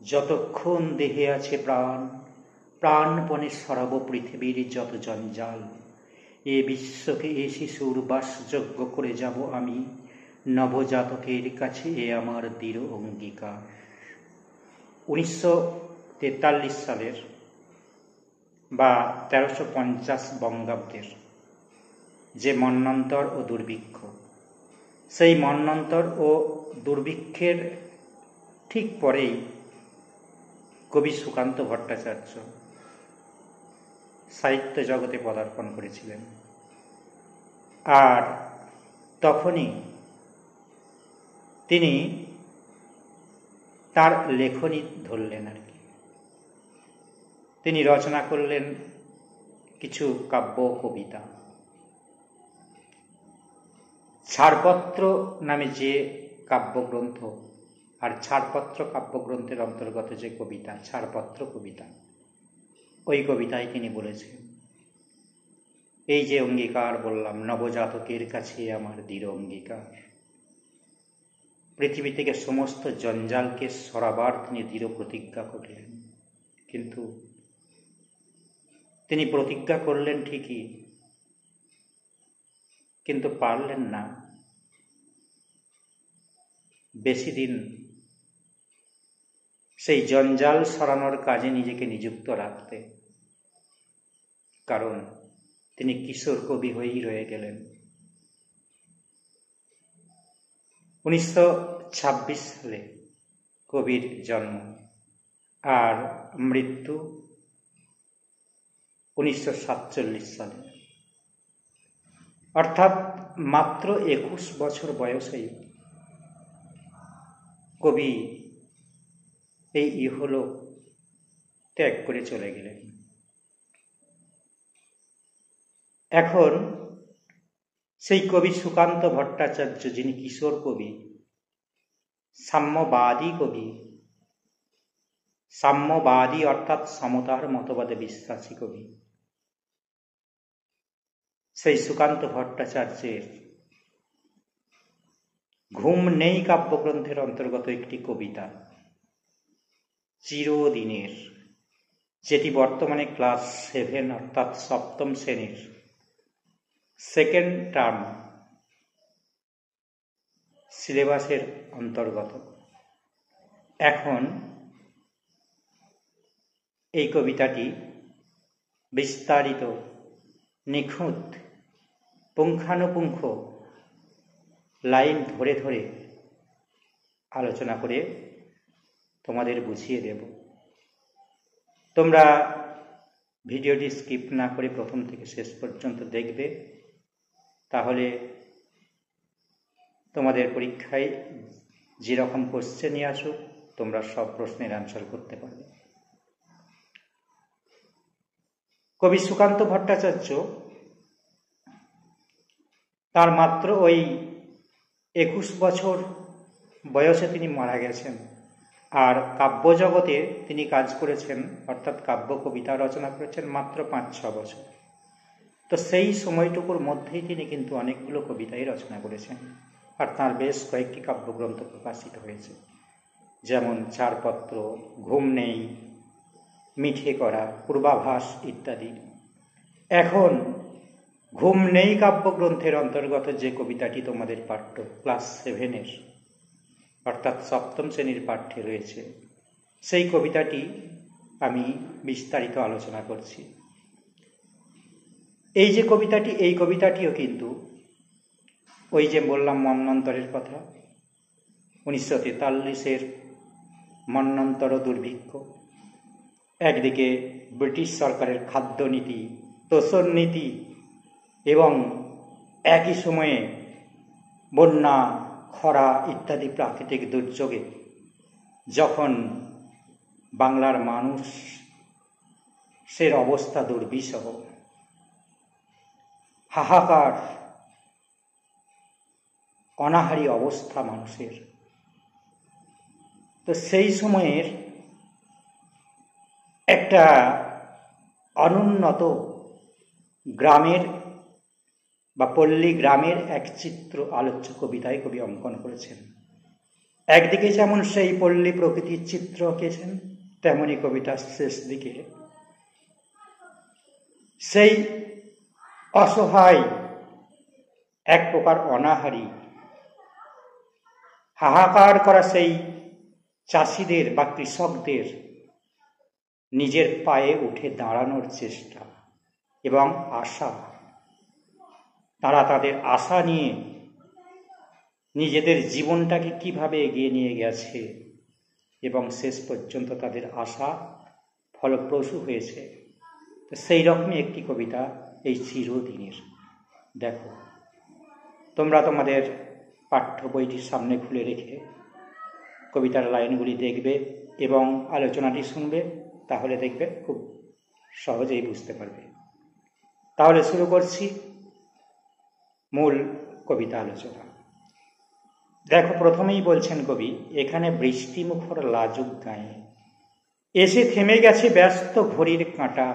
যতক্ষণ দেহে আছে প্রাণ, প্রাণপণে সরাব পৃথিবীর যত জঞ্জাল। এ বিশ্বকে এ শিশুর বাসযোগ্য করে যাব আমি, নবজাতকের কাছে এ আমার দৃঢ় অঙ্গীকার। 1943 সালের বা 1350 বঙ্গাব্দের যে মন্বন্তর ও দুর্ভিক্ষ, সেই মন্বন্তর ও দুর্ভিক্ষের ঠিক পরেই কবি সুকান্ত ভট্টাচার্য সাহিত্য জগতে পদার্পণ করেছিলেন। আর তখনই তিনি তার লেখনী ধরলেন আর কি। তিনি রচনা করলেন কিছু কাব্য কবিতা। ছাড়পত্র নামে যে কাব্যগ্রন্থ, আর ছাড়পত্র কাব্যগ্রন্থের অন্তর্গত যে কবিতা ছাড়পত্র কবিতা, ওই কবিতায় তিনি বলেছেন, এই যে অঙ্গীকার বললাম, নবজাতকের কাছে আমার দৃঢ় অঙ্গীকার। পৃথিবী থেকে সমস্ত জঞ্জালকে সরাবার তিনি দৃঢ় প্রতিজ্ঞা করলেন। কিন্তু তিনি প্রতিজ্ঞা করলেন ঠিকই, কিন্তু পারলেন না বেশি দিন সেই জঞ্জাল সরানোর কাজে নিজেকে নিযুক্ত রাখতে। কারণ তিনি কিশোর কবি হয়েই রয়ে গেলেন। 1926 সালে কবির জন্ম, আর মৃত্যু 1947 সালে। অর্থাৎ মাত্র 21 বছর বয়সেই কবি এই ইহলোক ত্যাগ করে চলে গেলেন। এখন সেই কবি সুকান্ত ভট্টাচার্য, যিনি কিশোর কবি, সাম্যবাদী কবি, সাম্যবাদী অর্থাৎ সমতার মতবাদে বিশ্বাসী কবি, সেই সুকান্ত ভট্টাচার্যের ঘুম নেই কাব্যগ্রন্থের অন্তর্গত একটি কবিতা চিরদিনের, যেটি বর্তমানে ক্লাস 7 অর্থাৎ 7ম শ্রেণীর সেকেন্ড টার্ম সিলেবাসের অন্তর্গত। এখন এই কবিতাটি বিস্তারিত, নিখুঁত, পুঙ্খানুপুঙ্খ লাইন ধরে ধরে আলোচনা করে তোমাদের বুঝিয়ে দেব। তোমরা ভিডিওটি স্কিপ না করে প্রথম থেকে শেষ পর্যন্ত দেখবে, তাহলে তোমাদের পরীক্ষায় যেরকম কোশ্চেনই আসুক তোমরা সব প্রশ্নের অ্যান্সার করতে পারবে। কবি সুকান্ত ভট্টাচার্য তার মাত্র ওই 21 বছর বয়সে তিনি মারা গেছেন। আর কাব্যজগতে তিনি কাজ করেছেন, অর্থাৎ কাব্য কবিতা রচনা করেছেন মাত্র 5-6 বছর। তো সেই সময়টুকুর মধ্যেই তিনি কিন্তু অনেকগুলো কবিতাই রচনা করেছেন, আর তাঁর বেশ কয়েকটি কাব্যগ্রন্থ প্রকাশিত হয়েছে, যেমন ছাড়পত্র, ঘুম নেই, মিঠে করা, পূর্বাভাস ইত্যাদি। এখন ঘুম নেই কাব্যগ্রন্থের অন্তর্গত যে কবিতাটি তোমাদের পাঠ্য ক্লাস 7-এর অর্থাৎ 7ম শ্রেণীর পাঠ্যে রয়েছে, সেই কবিতাটি আমি বিস্তারিত আলোচনা করছি। এই যে কবিতাটি, এই কবিতাটিও কিন্তু ওই যে বললাম মন্বন্তরের কথা, 1943-এর মন্বন্তর দুর্ভিক্ষ, একদিকে ব্রিটিশ সরকারের খাদ্যনীতি, তোষণ নীতি, এবং একই সময়ে বন্যা, খরা ইত্যাদি প্রাকৃতিক দুর্যোগে যখন বাংলার মানুষের অবস্থা দুর্বিষহ, হাহাকার, অনাহারী অবস্থা মানুষের, তো সেই সময়ের একটা অনুন্নত গ্রামের বা পল্লী গ্রামের এক চিত্র আলোচ্য কবিতায় কবি অঙ্কন করেছেন। একদিকে যেমন সেই পল্লী প্রকৃতির চিত্র এঁকেছেন, তেমনি কবিতার শেষ দিকে সেই অসহায় এক প্রকার অনাহারী হাহাকার করা সেই চাষিদের বা কৃষকদের নিজের পায়ে উঠে দাঁড়ানোর চেষ্টা এবং আশা, তারা তাদের আশা নিয়ে নিজেদের জীবনটাকে কিভাবে এগিয়ে নিয়ে গেছে এবং শেষ পর্যন্ত তাদের আশা ফলপ্রসূ হয়েছে। তো সেই রকমই একটি কবিতা এই চিরদিনের। দেখো, তোমরা তোমাদের পাঠ্য বইটির সামনে খুলে রেখে কবিতার লাইনগুলি দেখবে এবং আলোচনাটি শুনবে, তাহলে দেখবে খুব সহজেই বুঝতে পারবে। তাহলে শুরু করছি মূল কবিতা আলোচনা। দেখো, প্রথমেই বলছেন কবি, এখানে বৃষ্টিমুখর লাজুক গায়ে এসে থেমে গেছে ব্যস্ত ঘড়ির কাঁটা,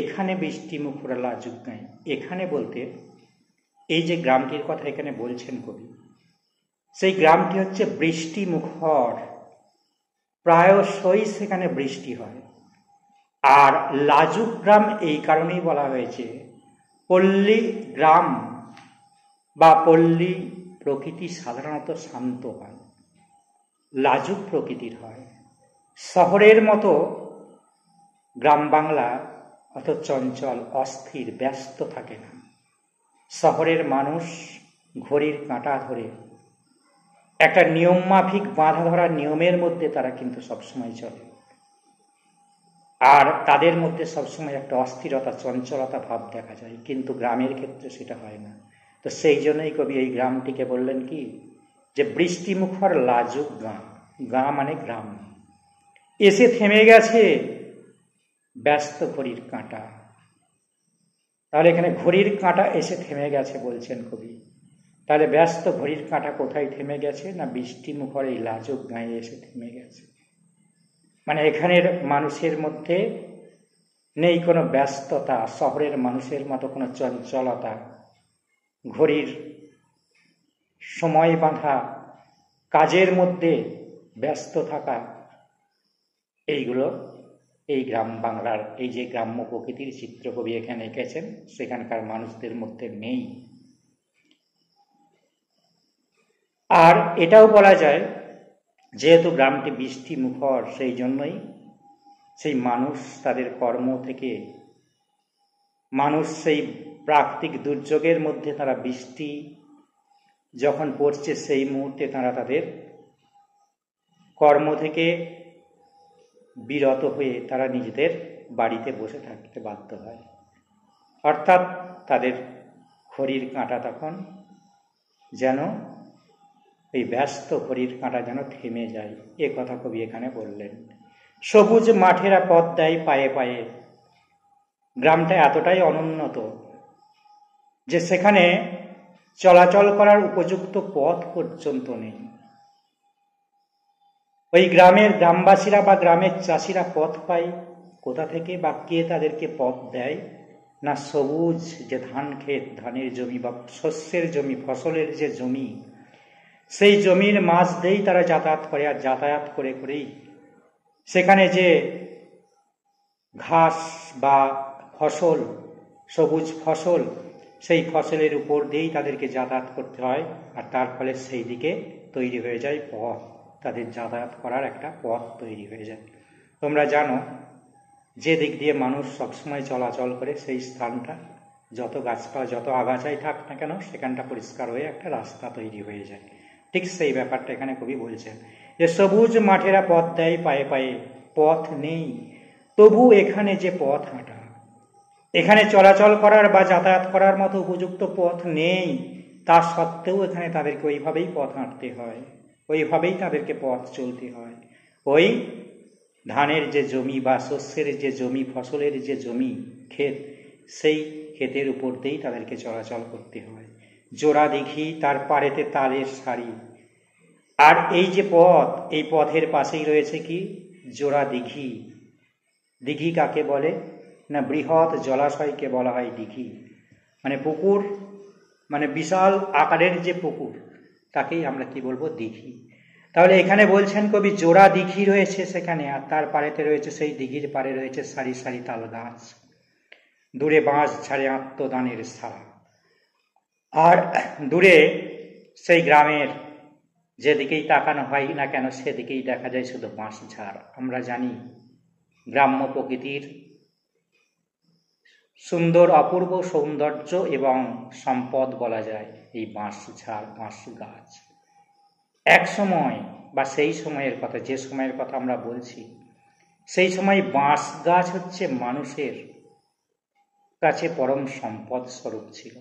এখানে বৃষ্টিমুখর লাজুক গায়ে। এখানে বলতে এই যে গ্রামটির কথা এখানে বলছেন কবি, সেই গ্রামটি হচ্ছে বৃষ্টিমুখর, প্রায়শই সেখানে বৃষ্টি হয়। আর লাজুক গ্রাম এই কারণেই বলা হয়েছে, পল্লী গ্রাম বা পল্লী প্রকৃতি সাধারণত শান্ত হয়, লাজুক প্রকৃতির হয়। শহরের মতো গ্রাম বাংলা অত চঞ্চল, অস্থির, ব্যস্ত থাকে না। শহরের মানুষ ঘড়ির কাঁটা ধরে একটা নিয়ম মাফিক বাঁধা ধরা নিয়মের মধ্যে তারা কিন্তু সবসময় চলে, আর তাদের মধ্যে সবসময় একটা অস্থিরতা, চঞ্চলতা ভাব দেখা যায়। কিন্তু গ্রামের ক্ষেত্রে সেটা হয় না। তো সেই জন্যই কবি এই গ্রামটিকে বললেন কি, যে বৃষ্টিমুখর লাজুক গাঁ, গাঁ মানে গ্রাম, এসে থেমে গেছে ব্যস্ত ঘড়ির কাঁটা। তাহলে এখানে ঘড়ির কাঁটা এসে থেমে গেছে বলছেন কবি। তাহলে ব্যস্ত ঘড়ির কাঁটা কোথায় থেমে গেছে? না, বৃষ্টিমুখর এই লাজুক গাঁয়ে এসে থেমে গেছে। মানে এখানের মানুষের মধ্যে নেই কোনো ব্যস্ততা, শহরের মানুষের মতো কোনো চঞ্চলতা, ঘড়ির সময় বাঁধা, কাজের মধ্যে ব্যস্ত থাকা, এইগুলো এই গ্রাম বাংলার এই যে গ্রাম্য প্রকৃতির চিত্রকবি এখানে এঁকেছেন সেখানকার মানুষদের মধ্যে নেই। আর এটাও বলা যায়, যেহেতু গ্রামটি বৃষ্টি মুখর, সেই জন্যই সেই মানুষ তাদের কর্ম থেকে, মানুষ সেই প্রাকৃতিক দুর্যোগের মধ্যে তারা বৃষ্টি যখন পড়ছে সেই মুহূর্তে তারা তাদের কর্ম থেকে বিরত হয়ে তারা নিজেদের বাড়িতে বসে থাকতে বাধ্য হয়। অর্থাৎ তাদের ঘড়ির কাঁটা তখন যেন, এই ব্যস্ত ঘড়ির কাঁটা যেন থেমে যায়, এ কথা কবি এখানে বললেন। সবুজ মাঠেরা পথ দেয় পায়ে পায়ে। গ্রামটা এতটাই অনুন্নত যে সেখানে চলাচল করার উপযুক্ত পথ পর্যন্ত নেই। ওই গ্রামবাসীরা বা গ্রামের চাষিরা পথ পায় কোথা থেকে, বা কে তাদেরকে পথ দেয়? না, সবুজ যে ধান ক্ষেত, ধানের জমি বা শস্যের জমি, ফসলের যে জমি, সেই জমির মাঝ দিয়েই তারা যাতায়াত করে। আর যাতায়াত করে করেই সেখানে যে ঘাস বা ফসল, সবুজ ফসল, সেই ফসলের উপর দিয়েই তাদেরকে যাতায়াত করতে হয়। আর তার ফলে সেই দিকে তৈরি হয়ে যায় পথ, তাদের যাতায়াত করার একটা পথ তৈরি হয়ে যায়। তোমরা জানো, যে দিক দিয়ে মানুষ সবসময় চলাচল করে সেই স্থানটা যত গাছপালা, যত আগাছাই থাক না কেন, সেখানটা পরিষ্কার হয়ে একটা রাস্তা তৈরি হয়ে যায়। ঠিক সেই ব্যাপারটা এখানে কবি বলছেন, যে সবুজ মাঠেরা পথ দেয় পায়ে পায়ে, পথ নেই তবু এখানে যে পথ হাঁটা, এখানে চলাচল করার বা যাতায়াত করার মতো উপযুক্ত পথ নেই, তা সত্ত্বেও এখানে তাদেরকে ওইভাবেই পথ হাঁটতে হয়, ওইভাবেই তাদেরকে পথ চলতে হয়। ওই ধানের যে জমি বা শস্যের যে জমি, ফসলের যে জমি ক্ষেত, সেই ক্ষেতের উপর দিয়েই তাদেরকে চলাচল করতে হয়। জোড়া দিঘি, তার পাড়েতে তালের সারি। আর এই যে পথ, এই পথের পাশেই রয়েছে কি? জোড়া দিঘি। দিঘি কাকে বলে? না, বৃহৎ জলাশয়কে বলা হয় দিঘি। মানে পুকুর, মানে বিশাল আকারের যে পুকুর, তাকেই আমরা কি বলবো? দিঘি। তাহলে এখানে বলছেন কবি জোড়া দিঘি রয়েছে সেখানে, আর তার পাড়েতে রয়েছে, সেই দিঘির পাড়ে রয়েছে সারি সারি তাল গাছ, দূরে বাঁশ ছাড়ে আত্মদানের সারা। আর দূরে সেই গ্রামের যেদিকেই তাকানো হয় না কেন সেদিকেই দেখা যায় শুধু বাঁশ ঝাড়। আমরা জানি গ্রাম্য প্রকৃতির সুন্দর অপূর্ব সৌন্দর্য এবং সম্পদ বলা যায় এই বাঁশ ঝাড়, বাঁশ গাছ। এক সময় বা সেই সময়ের কথা, যে সময়ের কথা আমরা বলছি, সেই সময় বাঁশ গাছ হচ্ছে মানুষের কাছে পরম সম্পদ স্বরূপ ছিল।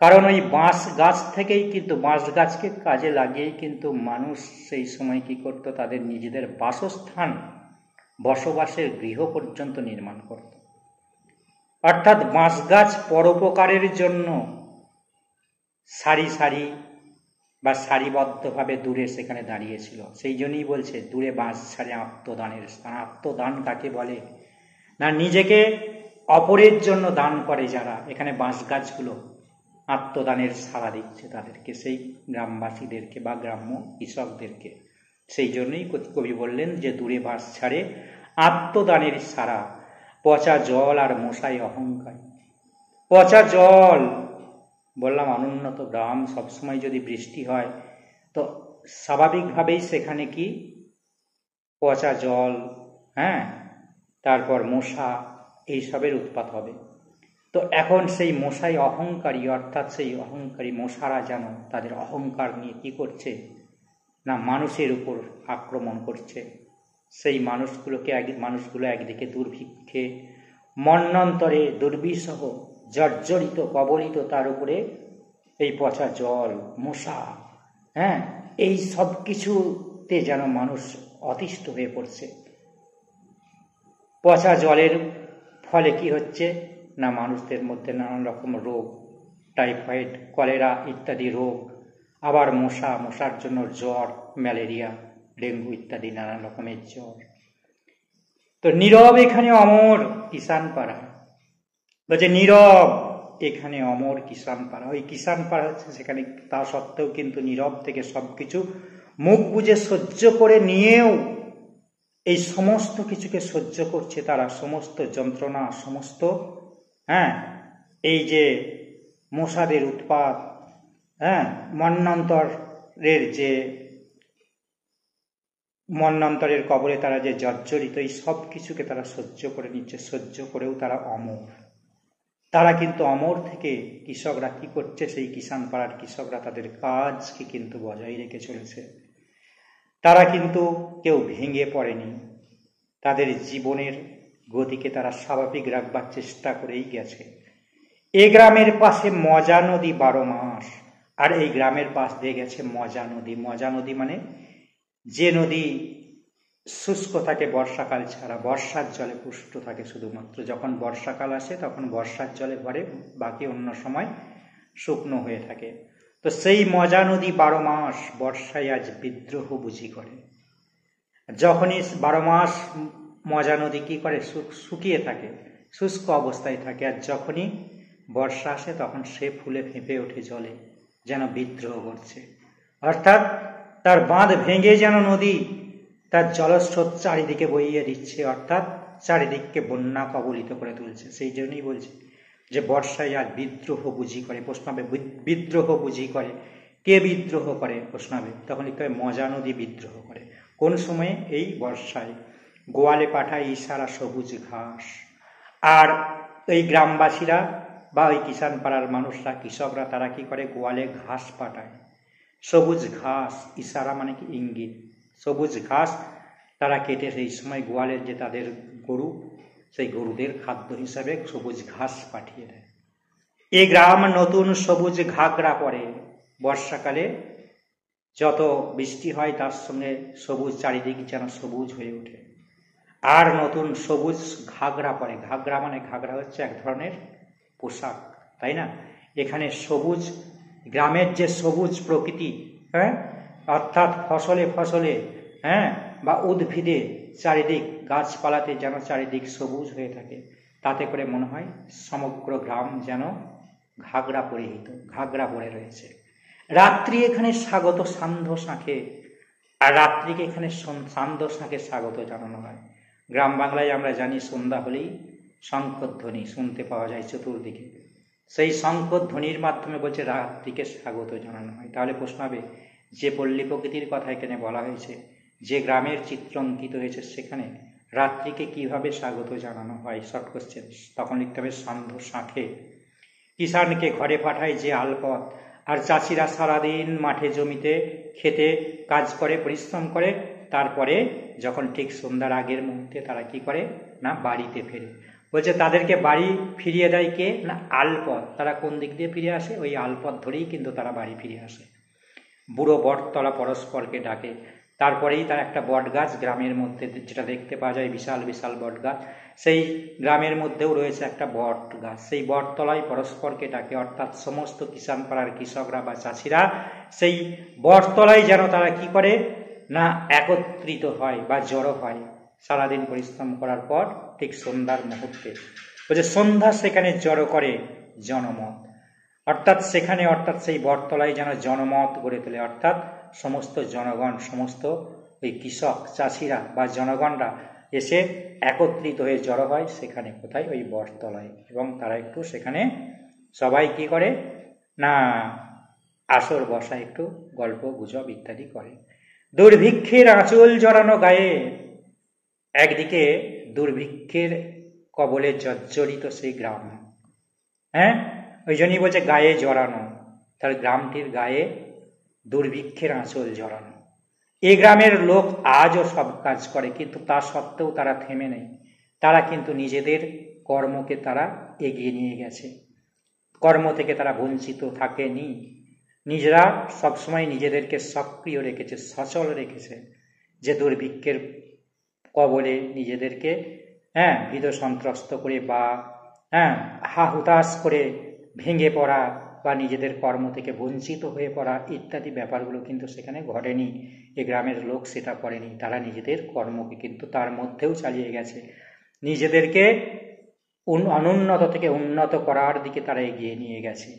কারণ ওই বাঁশ গাছ থেকেই কিন্তু, বাঁশ গাছকে কাজে লাগিয়েই কিন্তু মানুষ সেই সময় কি করত, তাদের নিজেদের বাসস্থান, বসবাসের গৃহ পর্যন্ত নির্মাণ করত। অর্থাৎ বাঁশ গাছ পরোপকারের জন্য সারি সারি বা সারিবদ্ধভাবে দূরে সেখানে দাঁড়িয়েছিল। সেই জন্যই বলছে দূরে বাঁশ ছাড়ে আত্মদানের স্থান। আত্মদান কাকে বলে না, নিজেকে অপরের জন্য দান করে যারা, এখানে বাঁশ গাছগুলো আত্মদানের সাড়া দিচ্ছে তাদেরকে, সেই গ্রামবাসীদেরকে বা গ্রাম্য কৃষকদেরকে। সেই জন্যই কবি বললেন যে দূরে বাঁশ ছাড়ে আত্মদানের সাড়া, পচা জল আর মশাই অহংকার। পচা জল, বললাম অনুন্নত গ্রাম, সবসময় যদি বৃষ্টি হয় তো স্বাভাবিকভাবেই সেখানে কি পচা জল, তারপর মশা, এইসবের উৎপাত হবে। তো এখন সেই মশাই অহংকারী, অর্থাৎ সেই অহংকারী মশারা যেন তাদের অহংকার নিয়ে কি করছে না, মানুষের উপর আক্রমণ করছে। সেই মানুষগুলো একদিকে দুর্ভিক্ষে, মন্বন্তরে, দুর্বিষহ, জর্জরিত, কবলিত, তার উপরে এই পচা জল, মশা, এই সব কিছুতে যেন মানুষ অতিষ্ঠ হয়ে পড়ছে। পচা জলের ফলে কি হচ্ছে না, মানুষদের মধ্যে নানান রকম রোগ, টাইফয়েড, কলেরা ইত্যাদি রোগ, আবার মশার জন্য জ্বর, ম্যালেরিয়া, ডেঙ্গু ইত্যাদি নানান রকমের জ্বর। তো নীরব এখানে অমর কিষান পাড়া, বলছে নীরব এখানে অমর কিষান পাড়া। ওই কিষান পাড়া হচ্ছে সেখানে, তা সত্ত্বেও কিন্তু নীরব থেকে সবকিছু মুখ বুজে সহ্য করে নিয়েও এই সমস্ত কিছুকে সহ্য করছে তারা, সমস্ত যন্ত্রণা, সমস্ত এই যে মশাদের উৎপাত, মন্বন্তরের কবলে তারা যে জর্জরিত, এই সব কিছুকে তারা সহ্য করে নিচ্ছে। সহ্য করেও তারা অমর। তারা কিন্তু অমর থেকে কৃষকরা কি করছে, সেই কিষান পাড়ার কৃষকরা তাদের কাজকে কিন্তু বজায় রেখে চলেছে। তারা কিন্তু কেউ ভেঙে পড়েনি, তাদের জীবনের গতিকে তারা স্বাভাবিক রাখবার চেষ্টা করেই গেছে। এই গ্রামের পাশে মজা নদী 12 মাস, আর এই গ্রামের পাশ দিয়ে গেছে মজা নদী। মজা নদী মানে যে নদী শুষ্ক থাকে বর্ষাকাল ছাড়া, বর্ষার জলে পুষ্ট থাকে শুধুমাত্র। যখন বর্ষাকাল আসে তখন বর্ষার জলে ভরে, বাকি অন্য সময় শুকনো হয়ে থাকে। তো সেই মজা নদী 12 মাস বর্ষায় আজ বিদ্রোহ বুঝি করে। যখনই 12 মাস মজা নদী কি করে, শুকিয়ে থাকে, শুষ্ক অবস্থায় থাকে, আর যখনই বর্ষা আসে তখন সে ফুলে ফেঁপে ওঠে জলে, যেন বিদ্রোহ করছে। অর্থাৎ তার বাঁধ ভেঙে যেন নদী তার জলস্রোত চারিদিকে বইয়ে দিচ্ছে, অর্থাৎ চারিদিককে বন্যা কবলিত করে তুলছে। সেই জন্যই বলছে যে বর্ষায় আর বিদ্রোহ বুঝি করে। প্রশ্ন হবে বিদ্রোহ বুঝি করে, কে বিদ্রোহ করে? প্রশ্ন হবে, তখন লিখতে হবে মজা নদী বিদ্রোহ করে। কোন সময়ে? এই বর্ষায়। গোয়ালে পাঠায় ইশারা সবুজ ঘাস। আর এই গ্রামবাসীরা বা ওই কিষান পাড়ার মানুষরা, কৃষকরা, তারা কি করে, গোয়ালে ঘাস পাঠায়, সবুজ ঘাস। ইশারা মানে কি ইঙ্গিত। সবুজ ঘাস তারা কেটে সেই সময় গোয়ালের যে তাদের গরু, সেই গরুদের খাদ্য হিসাবে সবুজ ঘাস পাঠিয়ে দেয়। এই গ্রাম নতুন সবুজ ঘাগরা পরে। বর্ষাকালে যত বৃষ্টি হয় তার সঙ্গে সবুজ, চারিদিক যেন সবুজ হয়ে ওঠে। আর নতুন সবুজ ঘাগরা পরে। ঘাগরা মানে, ঘাগরা হচ্ছে এক ধরনের পোশাক, তাই না? এখানে সবুজ, গ্রামের যে সবুজ প্রকৃতি, অর্থাৎ ফসলে ফসলে, বা উদ্ভিদে চারিদিক, গাছপালাতে যেন চারিদিক সবুজ হয়ে থাকে, তাতে করে মনে হয় সমগ্র গ্রাম যেন ঘাগরা পরে রয়েছে। রাত্রি এখানে স্বাগত সান্ধ্য শাঁখে, আর রাত্রিকে এখানে সান্ধ্যসাকে স্বাগত জানানো হয়। গ্রাম বাংলায় আমরা জানি সন্ধ্যা হলেই শঙ্খধ্বনি শুনতে পাওয়া যায় চতুর্দিকে, সেই শঙ্খধ্বনির মাধ্যমে বলছে রাত্রিকে স্বাগত জানানো হয়। তাহলে প্রশ্ন হবে, যে পল্লী প্রকৃতির কথা এখানে বলা হয়েছে, যে গ্রামের চিত্র অঙ্কিত হয়েছে, সেখানে রাত্রিকে কিভাবে স্বাগত জানানো হয়? Short question. তখন লিখতে হবে সান্ধ্যসাকে। কিষাণকে ঘরে পাঠায় যে আলপথ, আর চাষিরা সারাদিন মাঠে জমিতে খেতে কাজ করে, পরিশ্রম করে, তারপরে যখন ঠিক সন্ধ্যার আগের মুহূর্তে তারা কি করে না বাড়িতে ফেরে। বলছে তাদেরকে বাড়ি ফিরিয়ে দেয় কে না আলপথ। তারা কোন দিক দিয়ে ফিরে আসে? ওই আলপথ ধরেই কিন্তু তারা বাড়ি ফিরে আসে। বুড়ো বটতলা পরস্পরকে ডাকে। তারপরেই তার একটা বট গাছ গ্রামের মধ্যে যেটা দেখতে পাওয়া যায়, বিশাল বিশাল বট গাছ, সেই গ্রামের মধ্যেও রয়েছে একটা বট গাছ। সেই বটতলায় পরস্পরকে ডাকে, অর্থাৎ সমস্ত কিষাণ পাড়ার কৃষকরা বা চাষিরা সেই বটতলায় যেন তারা কি করে না একত্রিত হয় বা জড়ো হয় সারাদিন পরিশ্রম করার পর ঠিক সন্ধ্যার মুহূর্তে। বলছে সন্ধ্যা সেখানে জড়ো করে জনমত, অর্থাৎ সেখানে সেই বটতলায় যেন জনমত গড়ে তোলে, অর্থাৎ সমস্ত জনগণ, সমস্ত ওই কৃষক চাষিরা বা জনগণরা এসে একত্রিত হয়ে জড়ো হয় সেখানে। কোথায়? ওই বটতলায়। এবং তারা একটু সেখানে সবাই কি করে না আসর বসা, একটু গল্প গুজব ইত্যাদি করে। দুর্ভিক্ষের আঁচল জড়ানো গায়ে, একদিকে দুর্ভিক্ষের কবলে জর্জরিত সেই গ্রাম, হ্যাঁ, ওই জন্যই বলছে গায়ে জড়ানো। তার গ্রামটির গায়ে দুর্ভিক্ষের আঁচল জড়ানো। এই গ্রামের লোক আজও সব কাজ করে, কিন্তু তা সত্ত্বেও তারা থেমে নেই। তারা কিন্তু নিজেদের কর্মকে তারা এগিয়ে নিয়ে গেছে, কর্ম থেকে তারা বঞ্চিত থাকেনি। নিজেরা সবসময় নিজেদেরকে সক্রিয় রেখেছে, সচল রেখেছে, যে দুর্ভিক্ষের কবলে নিজেদেরকে ভীত সন্ত্রস্ত করে বা হা হুতাশ করে ভেঙে পড়া বা নিজেদের কর্ম থেকে বঞ্চিত হয়ে পড়া ইত্যাদি ব্যাপারগুলো কিন্তু সেখানে ঘটেনি। এ গ্রামের লোক সেটা করেনি। তারা নিজেদের কর্মকে কিন্তু তার মধ্যেও চালিয়ে গেছে, নিজেদেরকে অনুন্নত থেকে উন্নত করার দিকে তারা এগিয়ে নিয়ে গেছে।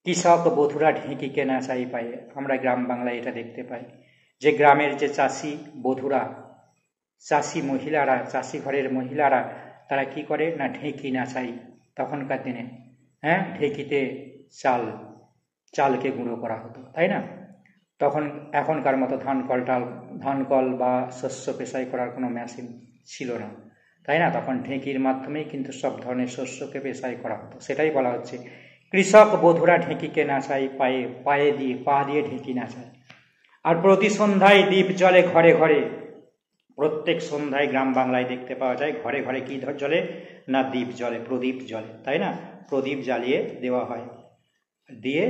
কৃষক বধুরা ঢেঁকিকে নাচাই পায়ে, আমরা গ্রাম বাংলায় এটা দেখতে পাই যে গ্রামের যে চাষি বধুরা, চাষি মহিলারা, চাষি ঘরের মহিলারা, তারা কি করে না ঢেঁকি নাচাই। তখনকার দিনে ঢেঁকিতে চালকে গুঁড়ো করা হতো, তাই না? তখন এখনকার মতো ধানকল বা শস্য পেশাই করার কোনো মেশিন ছিল না, তাই না? তখন ঢেঁকির মাধ্যমেই কিন্তু সব ধরনের শস্যকে পেশাই করা হতো। সেটাই বলা হচ্ছে, কৃষক বধুরা ঢেঁকিকে নাচাই পায়ে, পা দিয়ে ঢেঁকি নাচায়। আর প্রতি সন্ধ্যায় দ্বীপ জ্বলে ঘরে ঘরে। প্রত্যেক সন্ধ্যায় গ্রাম বাংলায় দেখতে পাওয়া যায় ঘরে ঘরে কি জ্বলে না দ্বীপ জ্বলে, প্রদীপ জ্বলে, তাই না? প্রদীপ জ্বালিয়ে দেওয়া হয়, দিয়ে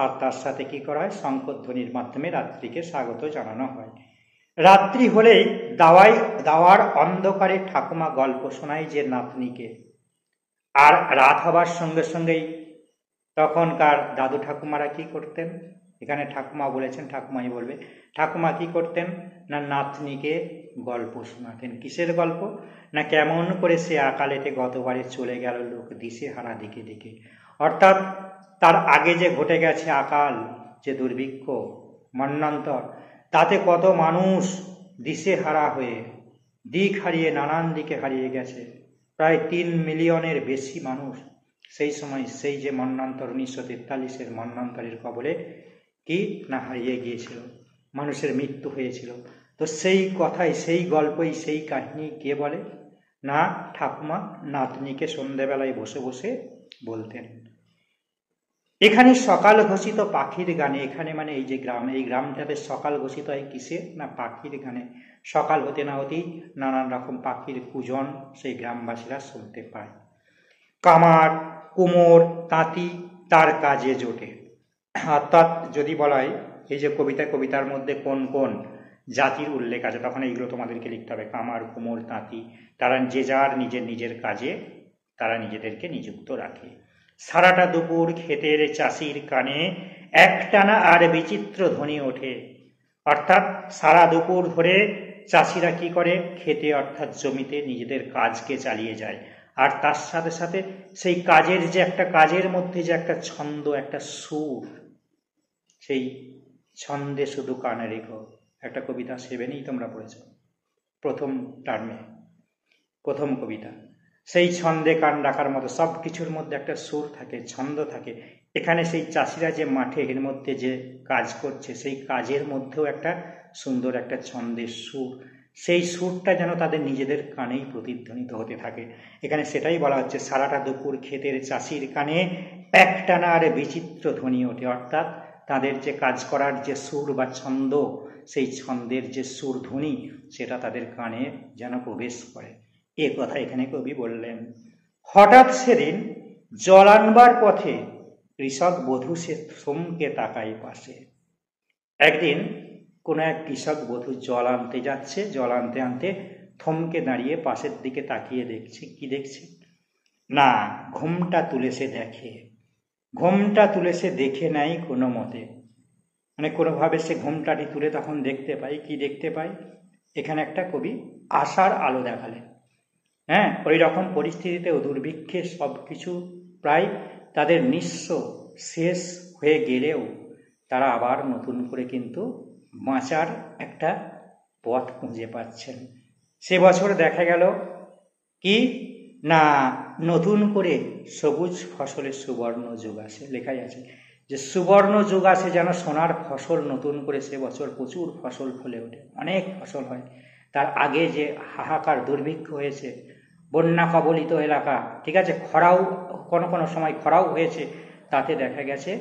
আর তার সাথে কি করা হয়? শঙ্খধ্বনির মাধ্যমে রাত্রিকে স্বাগত জানানো হয়। রাত্রি হলেই দাওয়ার অন্ধকারে ঠাকুমা গল্প শোনায় যে নাতনিকে। আর রাত হবার সঙ্গে সঙ্গেই তখনকার দাদু ঠাকুমারা কি করতেন? এখানে ঠাকুমা বলেছেন, ঠাকুমাই বলবে। ঠাকুমা কি করতেন না নাতনিকে গল্প শোনাতেন। কিসের গল্প? না কেমন করে সে আকালেতে গতবারে চলে গেল লোক দিশেহারা দিকে দিকে। অর্থাৎ তার আগে যে ঘটে গেছে আকাল, যে দুর্ভিক্ষ, মন্বন্তর, তাতে কত মানুষ দিশেহারা হয়ে দিক হারিয়ে নানান দিকে হারিয়ে গেছে। প্রায় 3 মিলিয়নের বেশি মানুষ সেই সময়, সেই যে মন্বন্তর 1943-এর মন্বন্তরের কবলে কি না হারিয়ে গিয়েছিল, মানুষের মৃত্যু হয়েছিল। তো সেই কথাই, সেই গল্পই, সেই কাহিনী কে বলে না ঠাকুমা নাতনিকে সন্ধ্যেবেলায় বসে বসে বলতেন। এখানে সকাল ঘোষিত পাখির গানে, এখানে মানে এই যে গ্রাম, এই গ্রামটাতে সকাল ঘোষিত হয় কিসে না পাখির গানে। সকাল হতে না হতেই নানান রকম পাখির পূজন সেই গ্রামবাসীরা শুনতে পায়। কামার, কুমোর, তাঁতি তার কাজে জোটে। অর্থাৎ যদি বলা হয় এই যে কবিতার মধ্যে কোন কোন জাতির উল্লেখ আছে, তখন এইগুলো তোমাদেরকে লিখতে হবে। কামার, কুমোর, তাঁতি, তারা যে যার নিজের কাজে তারা নিজেদেরকে নিযুক্ত রাখে। সারাটা দুপুর ক্ষেতের চাষির কানে একটানা আর বিচিত্র ধ্বনি ওঠে। অর্থাৎ সারা দুপুর ধরে চাষিরা কি করে? খেতে অর্থাৎ জমিতে নিজেদের কাজকে চালিয়ে যায়। আর তার সাথে সাথে সেই কাজের যে একটা কাজের মধ্যে যে একটা ছন্দ, একটা সুর, সেই ছন্দে শুধু কানে রেখো, একটা কবিতা 7-এই তোমরা পড়েছ, প্রথম টার্মে, প্রথম কবিতা। সেই ছন্দে কান ডাকার মতো, সব কিছুর মধ্যে একটা সুর থাকে, ছন্দ থাকে। এখানে সেই চাষিরা যে মাঠে এর মধ্যে যে কাজ করছে, সেই কাজের মধ্যেও একটা সুন্দর একটা ছন্দের সুর, সেই সুরটা যেন তাদের নিজেদের কানেই প্রতিধ্বনিত হতে থাকে। এখানে সেটাই বলা হচ্ছে, সারাটা দুপুর ক্ষেতের চাষির কানে একটানা আর বিচিত্র ধ্বনি ওঠে। অর্থাৎ তাদের যে কাজ করার যে সুর বা ছন্দ, সেই ছন্দের যে সুর ধ্বনি, সেটা তাদের কানে যেন প্রবেশ করে, এ কথা এখানে কবি বললেন। হঠাৎ সেদিন জল আনবার পথে কৃষক বধূ সে থমকে তাকায় পাশে। একদিন কোনো এক কৃষক বধূ জল আনতে যাচ্ছে, জল আনতে আনতে থমকে দাঁড়িয়ে পাশের দিকে তাকিয়ে দেখছে। কি দেখছে না, ঘোমটা তুলে সে দেখে, ঘোমটা তুলে সে দেখে নাই কোনো মতে, মানে কোনোভাবে সে ঘোমটাটি তুলে তখন দেখতে পাই, কি দেখতে পাই, এখানে একটা কবি আশার আলো দেখালেন। হ্যাঁ, ওই রকম পরিস্থিতিতে দুর্ভিক্ষে সব কিছু প্রায় তাদের নিঃস্ব শেষ হয়ে গেলেও তারা আবার নতুন করে কিন্তু বাঁচার একটা পথ খুঁজে পাচ্ছেন। সে বছর দেখা গেল কি না, নতুন করে সবুজ ফসলের সুবর্ণ যুগ আসে। লেখাই আছে যে সুবর্ণ যুগ আসে, যেন সোনার ফসল নতুন করে সে বছর প্রচুর ফসল ফলে ওঠে, অনেক ফসল হয়। তার আগে যে হাহাকার দুর্ভিক্ষ হয়েছে, বন্যা কবলিত এলাকা, ঠিক আছে, খরাও কোনো কোনো সময় খরাও হয়েছে, তাতে দেখা গেছে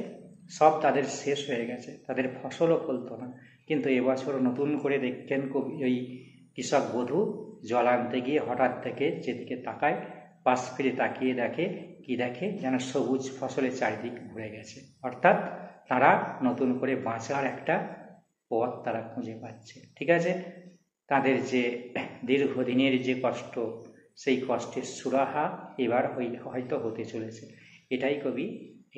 সব তাদের শেষ হয়ে গেছে, তাদের ফসলও ফলতো না। কিন্তু এবছর নতুন করে দেখতেন কবি, ওই কৃষক বধূ জল আনতে গিয়ে হঠাৎ থেকে যেদিকে তাকায়, পাশ ফিরে তাকিয়ে দেখে, কি দেখে, যেন সবুজ ফসলের চারিদিক ভরে গেছে। অর্থাৎ তারা নতুন করে বাঁচার একটা পথ তারা খুঁজে পাচ্ছে। ঠিক আছে, তাদের যে দীর্ঘদিনের যে কষ্ট, সেই কষ্টের সুরাহা এবার হয়তো হতে চলেছে। এটাই কবি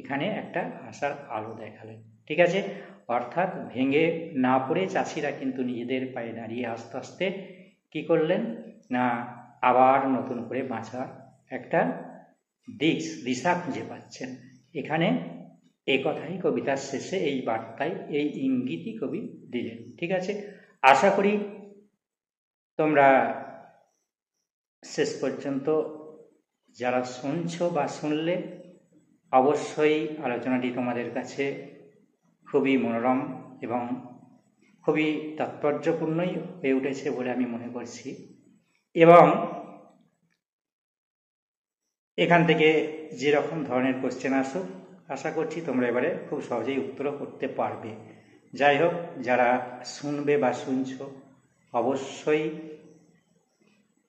এখানে একটা আশার আলো দেখালেন। ঠিক আছে, অর্থাৎ ভেঙে না পড়ে চাষিরা কিন্তু নিজেদের পায়ে দাঁড়িয়ে আস্তে আস্তে কি করলেন না, আবার নতুন করে বাঁচার একটা দিশা খুঁজে পাচ্ছেন। এখানে এই কথাই কবিতার শেষে, এই বার্তায়, এই ইঙ্গিতই কবি দিলেন। ঠিক আছে, আশা করি তোমরা শেষ পর্যন্ত যারা শুনছো বা শুনলে, অবশ্যই আলোচনাটি তোমাদের কাছে খুবই মনোরম এবং খুবই তাৎপর্যপূর্ণই হয়ে উঠেছে বলে আমি মনে করছি। এবং এখান থেকে যেরকম ধরনের কোশ্চেন আসুক, আশা করছি তোমরা এবারে খুব সহজেই উত্তরও করতে পারবে। যাই হোক, যারা শুনবে বা শুনছো, অবশ্যই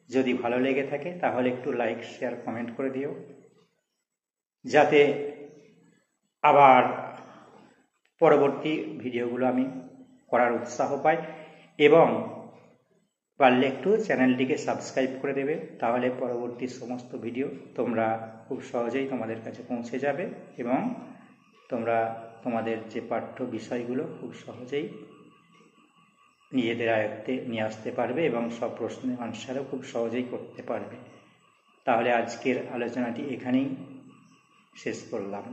যদি ভালো লেগে থাকে তাহলে একটু লাইক, শেয়ার, কমেন্ট করে দিও, যাতে আবার পরবর্তী ভিডিওগুলো আমি করার উৎসাহ পাই। এবং পারলে একটু চ্যানেলটিকে সাবস্ক্রাইব করে দেবে, তাহলে পরবর্তী সমস্ত ভিডিও তোমরা খুব সহজেই তোমাদের কাছে পৌঁছে যাবে এবং তোমরা তোমাদের যে পাঠ্য বিষয়গুলো খুব সহজেই নিজেদের আয়ত্তে নিয়ে আসতে পারবে এবং সব প্রশ্নের আনসারও খুব সহজেই করতে পারবে। তাহলে আজকের আলোচনাটি এখানেই শেষ করলাম।